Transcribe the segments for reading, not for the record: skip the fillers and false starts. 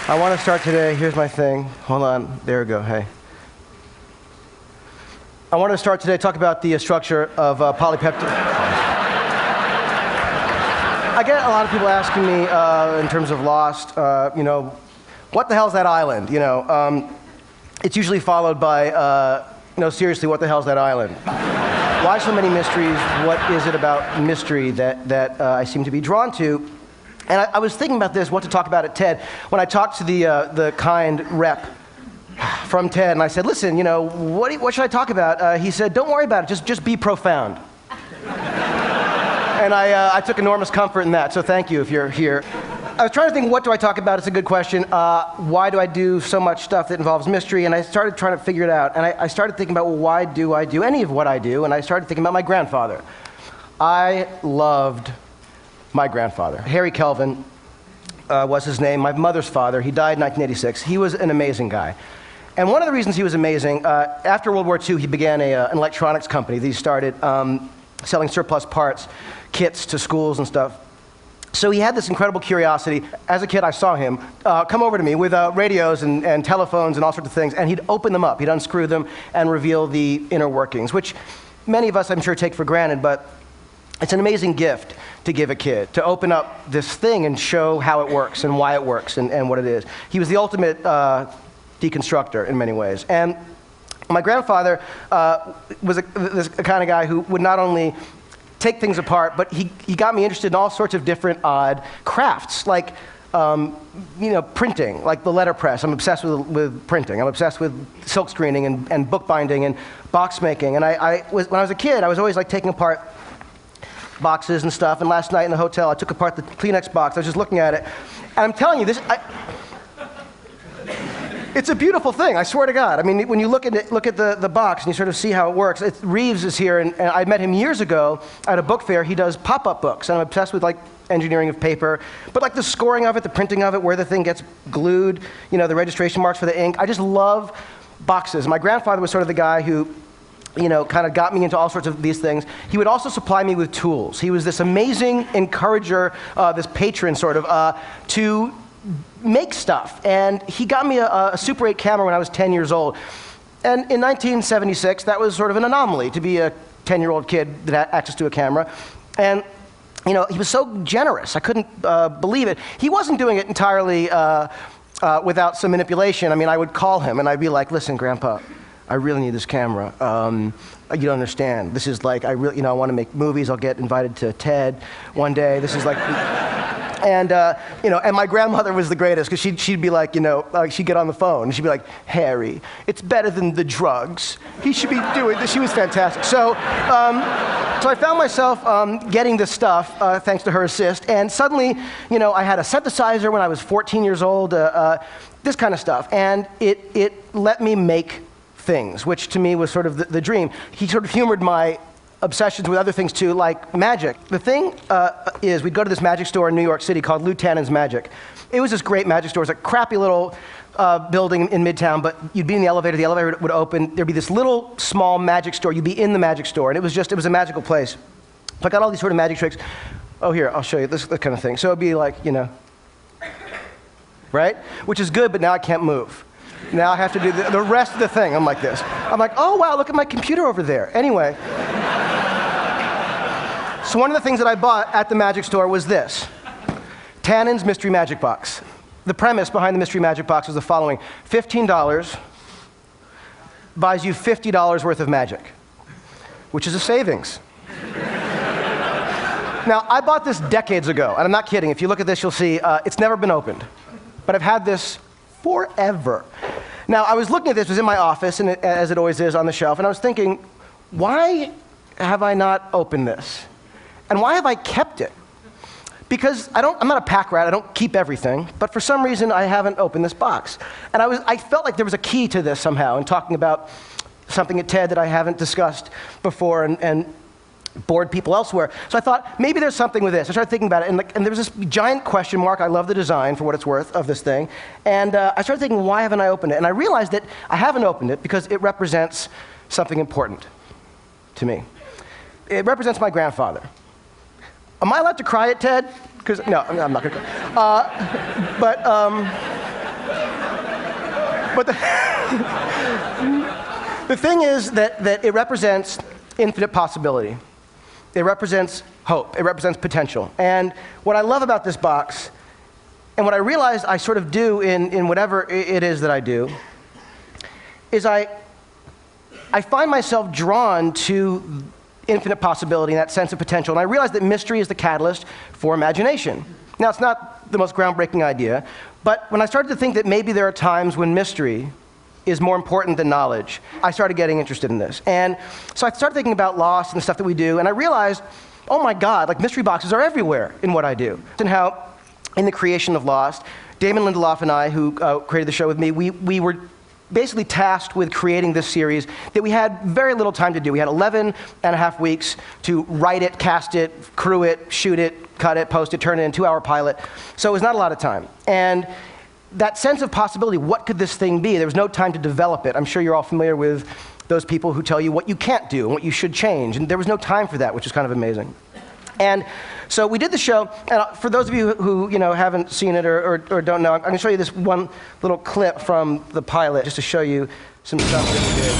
I want to start today, here's my thing. Hold on, there we go, hey. I want to start today, talk about the structure of polypeptide. I get a lot of people asking me, in terms of Lost, you know, what the hell's that island? You know, it's usually followed by, no, seriously, what the hell's that island? Why so many mysteries? What is it about mystery that I seem to be drawn to? And I was thinking about this, what to talk about at TED, when I talked to the kind rep from TED, and I said, listen, you know, what should I talk about? He said, don't worry about it, just be profound. And I took enormous comfort in that, so thank you if you're here. I was trying to think, what do I talk about? It's a good question. Why do I do so much stuff that involves mystery? And I started trying to figure it out. And I started thinking about, well, why do I do any of what I do? And I started thinking about my grandfather. I loved my grandfather. Harry Kelvin was his name, my mother's father. He died in 1986. He was an amazing guy. And one of the reasons he was amazing, after World War II, he began an electronics company. He started selling surplus parts, kits to schools and stuff. So he had this incredible curiosity. As a kid, I saw him come over to me with radios and telephones and all sorts of things, and he'd open them up. He'd unscrew them and reveal the inner workings, which many of us, I'm sure, take for granted, but it's an amazing gift to give a kid, to open up this thing and show how it works and why it works and what it is. He was the ultimate deconstructor in many ways. And my grandfather was this kind of guy who would not only take things apart, but he got me interested in all sorts of different odd crafts, like you know, printing, like the letterpress. I'm obsessed with printing. I'm obsessed with silk screening and bookbinding and box making. And when I was a kid, I was always like taking apart boxes and stuff. And last night in the hotel, I took apart the Kleenex box. I was just looking at it, and I'm telling you, it's a beautiful thing, I swear to God. I mean, when you look at the box and you sort of see how it works. Reeves is here, and I met him years ago at a book fair. He does pop-up books, and I'm obsessed with like engineering of paper, but like the scoring of it, the printing of it, where the thing gets glued, you know, the registration marks for the ink. I just love boxes. My grandfather was sort of the guy who, you know, kind of got me into all sorts of these things. He would also supply me with tools. He was this amazing encourager, this patron sort of, to make stuff. And he got me a Super 8 camera when I was 10 years old. And in 1976, that was sort of an anomaly to be a 10-year-old kid that had access to a camera. And, you know, he was so generous. I couldn't believe it. He wasn't doing it entirely without some manipulation. I mean, I would call him and I'd be like, listen, Grandpa, I really need this camera. You don't understand. This is like, I want to make movies. I'll get invited to TED one day. This is like, and you know, and my grandmother was the greatest, because she'd be like, you know, she'd get on the phone and she'd be like, Harry, it's better than the drugs. He should be doing this. She was fantastic. So I found myself getting this stuff thanks to her assist, and suddenly, you know, I had a synthesizer when I was 14 years old, this kind of stuff, and it let me make things, which to me was sort of the dream. He sort of humored my obsessions with other things too, like magic. The thing is, we'd go to this magic store in New York City called Lou Tannen's Magic. It was this great magic store. It was a crappy little building in Midtown, but you'd be in the elevator would open, there'd be this little small magic store, you'd be in the magic store, and it was a magical place. So I got all these sort of magic tricks. Oh, here, I'll show you this kind of thing. So it'd be like, you know, right? Which is good, but now I can't move. Now I have to do the rest of the thing. I'm like this. I'm like, oh, wow, look at my computer over there. Anyway. So one of the things that I bought at the magic store was this. Tannen's Mystery Magic Box. The premise behind the Mystery Magic Box was the following. $15 buys you $50 worth of magic, which is a savings. Now, I bought this decades ago, and I'm not kidding. If you look at this, you'll see it's never been opened. But I've had this forever. Now, I was looking at this, it was in my office, and as it always is, on the shelf, and I was thinking, why have I not opened this? And why have I kept it? Because I'm not a pack rat, I don't keep everything, but for some reason I haven't opened this box. And I felt like there was a key to this somehow, in talking about something at TED that I haven't discussed before and bored people elsewhere. So I thought, maybe there's something with this. I started thinking about it, and there was this giant question mark. I love the design, for what it's worth, of this thing. And I started thinking, why haven't I opened it? And I realized that I haven't opened it because it represents something important to me. It represents my grandfather. Am I allowed to cry at TED? Because no, I'm not going to cry. But the thing is that it represents infinite possibility. It represents hope. It represents potential. And what I love about this box, and what I realized I sort of do in whatever it is that I do, is I find myself drawn to infinite possibility and that sense of potential. And I realize that mystery is the catalyst for imagination. Now, it's not the most groundbreaking idea, but when I started to think that maybe there are times when mystery is more important than knowledge, I started getting interested in this. And so I started thinking about Lost and the stuff that we do, and I realized, oh my God, like mystery boxes are everywhere in what I do. And how, in the creation of Lost, Damon Lindelof and I, who created the show with me, we were basically tasked with creating this series that we had very little time to do. We had 11 and a half weeks to write it, cast it, crew it, shoot it, cut it, post it, turn it in, 2-hour pilot. So it was not a lot of time. And that sense of possibility, what could this thing be? There was no time to develop it. I'm sure you're all familiar with those people who tell you what you can't do and what you should change. And there was no time for that, which is kind of amazing. And so we did the show, and for those of you who haven't seen it or don't know, I'm going to show you this one little clip from the pilot just to show you some stuff that we did.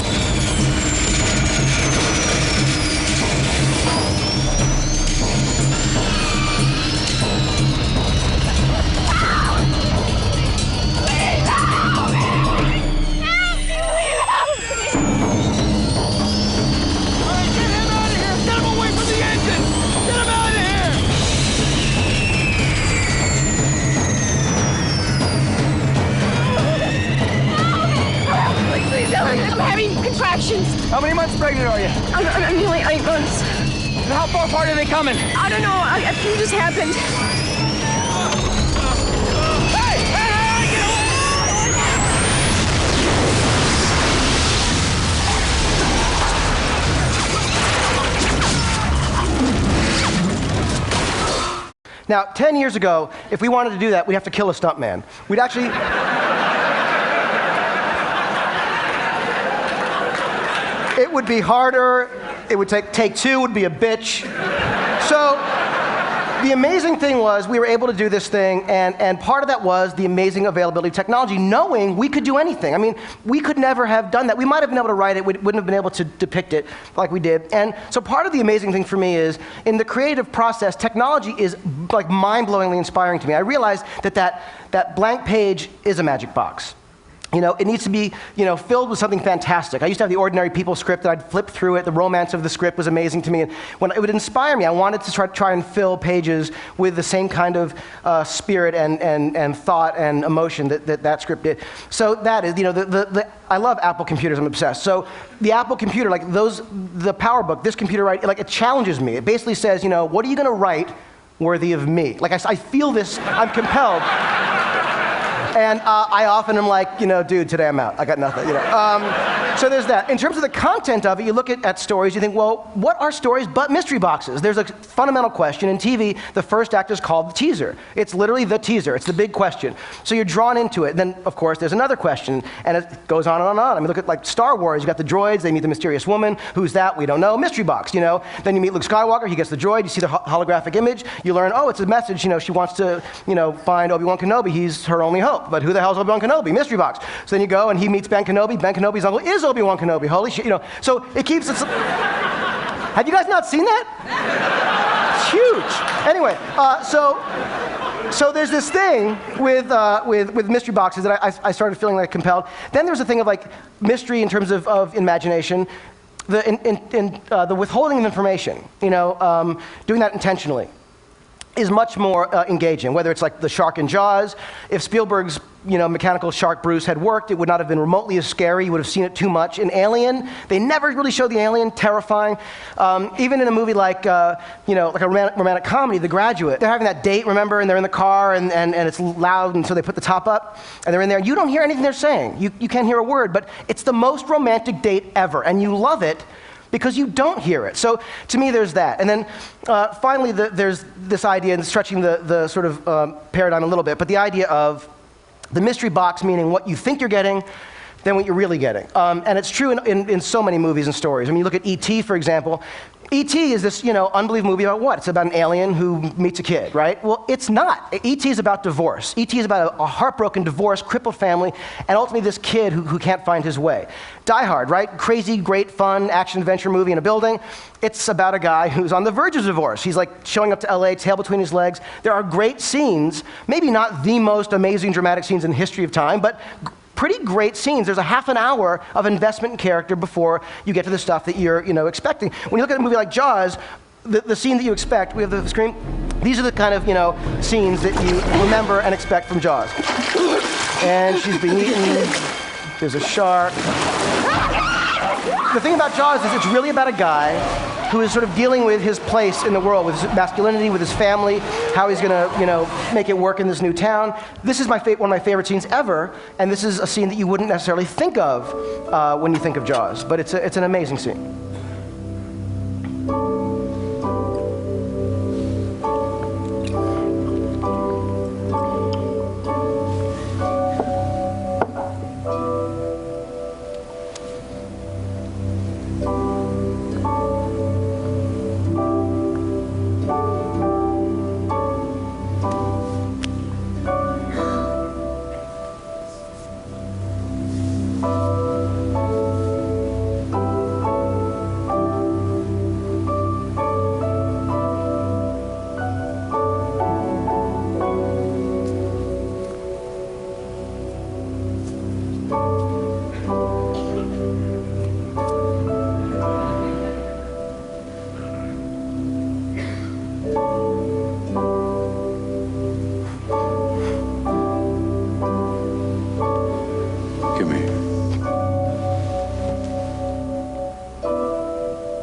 How many months pregnant are you? I'm nearly 8 months. And how far apart are they coming? I don't know. A few just happened. Hey! Hey! Get away! Now, 10 years ago, if we wanted to do that, we'd have to kill a stuntman. We'd actually... It would be harder. It would take two would be a bitch. So the amazing thing was we were able to do this thing, and part of that was the amazing availability of technology, knowing we could do anything. I mean, we could never have done that. We might have been able to write it, we wouldn't have been able to depict it like we did. And so part of the amazing thing for me is, in the creative process, technology is like mind-blowingly inspiring to me. I realized that blank page is a magic box. It needs to be, filled with something fantastic. I used to have the Ordinary People script that I'd flip through it. The romance of the script was amazing to me. And when it would inspire me, I wanted to try and fill pages with the same kind of spirit and thought and emotion that script did. So that is, I love Apple computers. I'm obsessed. So the Apple computer, like the PowerBook, this computer, right, like it challenges me. It basically says, what are you going to write worthy of me? Like I feel this, I'm compelled. And I often am like, dude, today I'm out. I got nothing, So there's that. In terms of the content of it, you look at stories, you think, well, what are stories but mystery boxes? There's a fundamental question. In TV, the first act is called the teaser. It's literally the teaser. It's the big question. So you're drawn into it. And then, of course, there's another question, and it goes on and on and on. I mean, look at like Star Wars. You got the droids. They meet the mysterious woman. Who's that? We don't know. Mystery box, Then you meet Luke Skywalker. He gets the droid. You see the holographic image. You learn, oh, it's a message. She wants to, find Obi-Wan Kenobi. He's her only hope. But who the hell is Obi-Wan Kenobi? Mystery box. So then you go and he meets Ben Kenobi. Ben Kenobi's uncle is Obi-Wan Kenobi. Holy shit, So it keeps it. Have you guys not seen that? It's huge. Anyway, so there's this thing with mystery boxes that I started feeling like compelled. Then there's a thing of like mystery in terms of imagination. The withholding of information. Doing that intentionally is much more engaging, whether it's like the shark in Jaws. If Spielberg's mechanical shark Bruce had worked, it would not have been remotely as scary. You would have seen it too much. In Alien, they never really showed the alien, terrifying. Even in a movie like a romantic comedy, The Graduate, they're having that date, remember, and they're in the car, and it's loud, and so they put the top up, and they're in there. You don't hear anything they're saying. You can't hear a word, but it's the most romantic date ever, and you love it, because you don't hear it. So to me, there's that. And then finally, there's this idea, and stretching the sort of paradigm a little bit, but the idea of the mystery box, meaning what you think you're getting than what you're really getting. And it's true in so many movies and stories. I mean, you look at E.T., for example. E.T. is this, unbelievable movie about what? It's about an alien who meets a kid, right? Well, it's not. E.T. is about divorce. E.T. is about a heartbroken, divorced, crippled family, and ultimately this kid who can't find his way. Die Hard, right? Crazy, great, fun, action-adventure movie in a building. It's about a guy who's on the verge of divorce. He's like showing up to LA, tail between his legs. There are great scenes, maybe not the most amazing dramatic scenes in the history of time, but pretty great scenes. There's a half an hour of investment in character before you get to the stuff that you're expecting. When you look at a movie like Jaws, the scene that you expect, we have the screen, these are the kind of scenes that you remember and expect from Jaws. And she's being eaten, there's a shark. The thing about Jaws is it's really about a guy who is sort of dealing with his place in the world, with his masculinity, with his family, how he's gonna, make it work in this new town. This is one of my favorite scenes ever, and this is a scene that you wouldn't necessarily think of when you think of Jaws, but it's an amazing scene.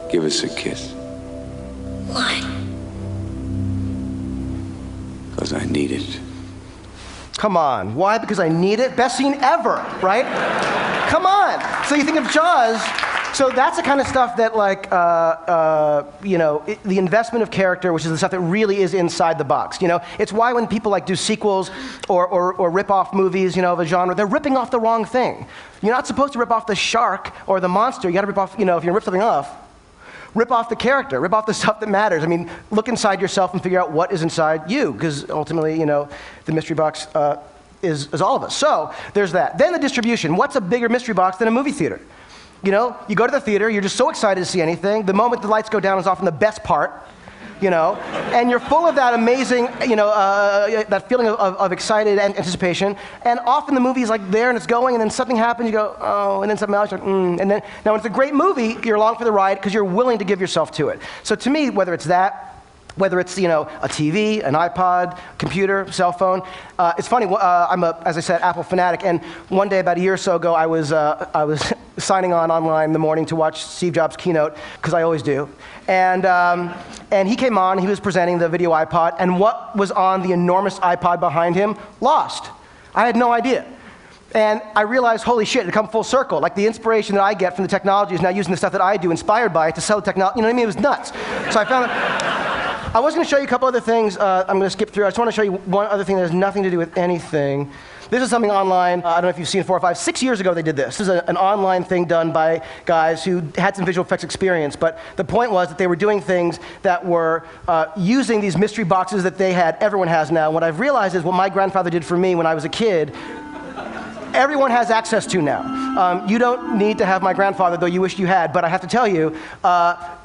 Give us a kiss. Why? Because I need it. Come on. Why? Because I need it? Best scene ever, right? Come on. So you think of Jaws, so that's the kind of stuff that the investment of character, which is the stuff that really is inside the box. It's why when people do sequels or rip off movies, of a genre, they're ripping off the wrong thing. You're not supposed to rip off the shark or the monster. You got to rip off, if you're going to rip something off, rip off the character, rip off the stuff that matters. I mean, look inside yourself and figure out what is inside you, because ultimately, the mystery box is all of us. So there's that. Then the distribution. What's a bigger mystery box than a movie theater? You go to the theater, you're just so excited to see anything. The moment the lights go down is often the best part. And you're full of that amazing, that feeling of excited anticipation. And often the movie is there and it's going, and then something happens, you go, oh, and then something else, and then, now when it's a great movie, you're along for the ride because you're willing to give yourself to it. So to me, whether it's that, whether it's, a TV, an iPod, computer, cell phone. It's funny, I'm as I said, Apple fanatic, and one day about a year or so ago, I was signing on online in the morning to watch Steve Jobs' keynote, because I always do. And he came on, he was presenting the video iPod, and what was on the enormous iPod behind him? Lost. I had no idea. And I realized, holy shit, it had come full circle. The inspiration that I get from the technology is now using the stuff that I do, inspired by it, to sell the technology. You know what I mean? It was nuts. So I found I was going to show you a couple other things. I'm going to skip through. I just want to show you one other thing that has nothing to do with anything. This is something online. I don't know if you've seen 4 or 5. 6 years ago they did this. This is an online thing done by guys who had some visual effects experience. But the point was that they were doing things that were using these mystery boxes that they had, everyone has now. What I've realized is what my grandfather did for me when I was a kid, everyone has access to now. You don't need to have my grandfather, though you wish you had, but I have to tell you,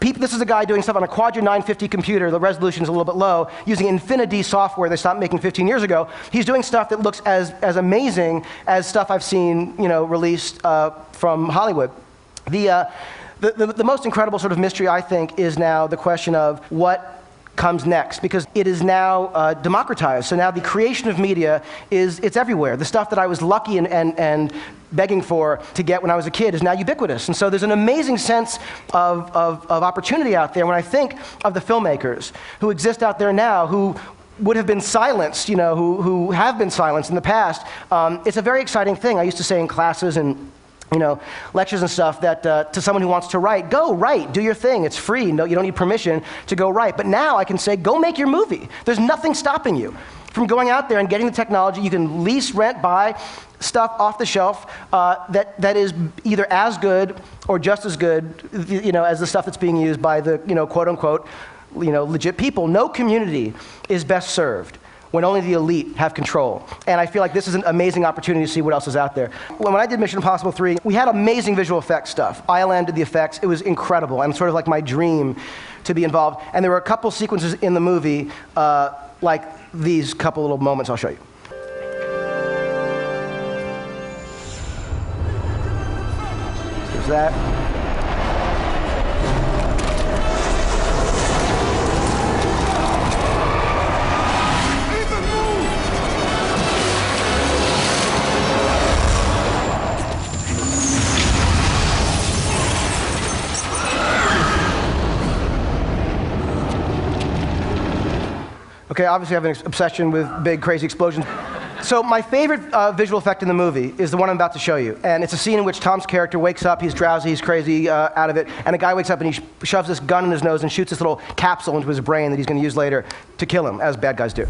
this is a guy doing stuff on a Quadra 950 computer. The resolution is a little bit low, using Infinity software they stopped making 15 years ago. He's doing stuff that looks as amazing as stuff I've seen, released from Hollywood. The most incredible sort of mystery, I think, is now the question of what comes next, because it is now democratized. So now the creation of media it's everywhere. The stuff that I was lucky and begging for to get when I was a kid is now ubiquitous. And so there's an amazing sense of opportunity out there when I think of the filmmakers who exist out there now who would have been silenced, who have been silenced in the past. It's a very exciting thing. I used to say in classes and lectures and stuff that to someone who wants to write, go write, do your thing. It's free. No, you don't need permission to go write. But now I can say, go make your movie. There's nothing stopping you from going out there and getting the technology. You can lease, rent, buy, stuff off the shelf that is either as good or just as good, as the stuff that's being used by the, quote unquote, legit people. No community is best served when only the elite have control. And I feel like this is an amazing opportunity to see what else is out there. When I did Mission Impossible 3, we had amazing visual effects stuff. ILM did the effects. It was incredible, and sort of like my dream to be involved. And there were a couple sequences in the movie, like these couple little moments I'll show you. There's that. Okay, obviously I have an obsession with big, crazy explosions. So my favorite visual effect in the movie is the one I'm about to show you. And it's a scene in which Tom's character wakes up, he's drowsy, he's crazy, out of it, and a guy wakes up and he shoves this gun in his nose and shoots this little capsule into his brain that he's going to use later to kill him, as bad guys do.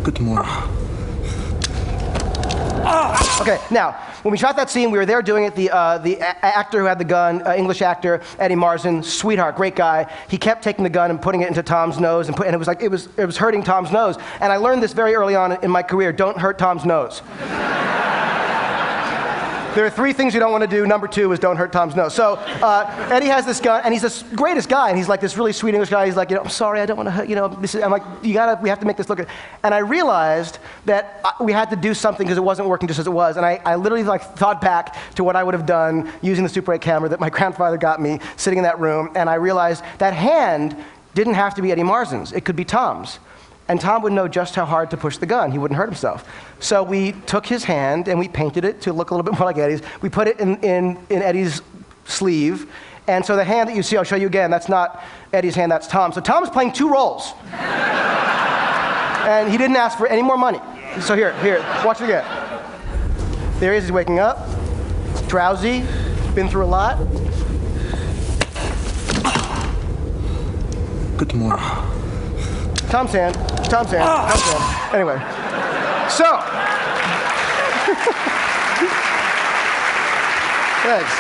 Good morning. Okay, now, when we shot that scene, we were there doing it. The actor who had the gun, English actor, Eddie Marsan, sweetheart, great guy. He kept taking the gun and putting it into Tom's nose, and it was like it was hurting Tom's nose. And I learned this very early on in my career: don't hurt Tom's nose. There are 3 things you don't want to do. Number 2 is don't hurt Tom's nose. So Eddie has this gun, and he's the greatest guy, and he's like this really sweet English guy. He's like, I'm sorry, I don't want to hurt, I'm like, we have to make this look good. And I realized that we had to do something because it wasn't working just as it was. And I literally thought back to what I would have done using the Super 8 camera that my grandfather got me sitting in that room, and I realized that hand didn't have to be Eddie Marsan's. It could be Tom's. And Tom would know just how hard to push the gun. He wouldn't hurt himself. So we took his hand and we painted it to look a little bit more like Eddie's. We put it in Eddie's sleeve. And so the hand that you see, I'll show you again, that's not Eddie's hand, that's Tom's. So Tom's playing 2 roles. And he didn't ask for any more money. So here, watch it again. There he is, he's waking up, drowsy, been through a lot. Good morning. Tom's hand. Anyway, so. Thanks.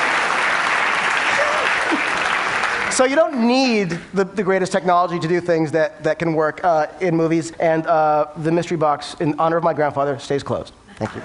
So you don't need the greatest technology to do things that can work in movies, and the mystery box, in honor of my grandfather, stays closed. Thank you.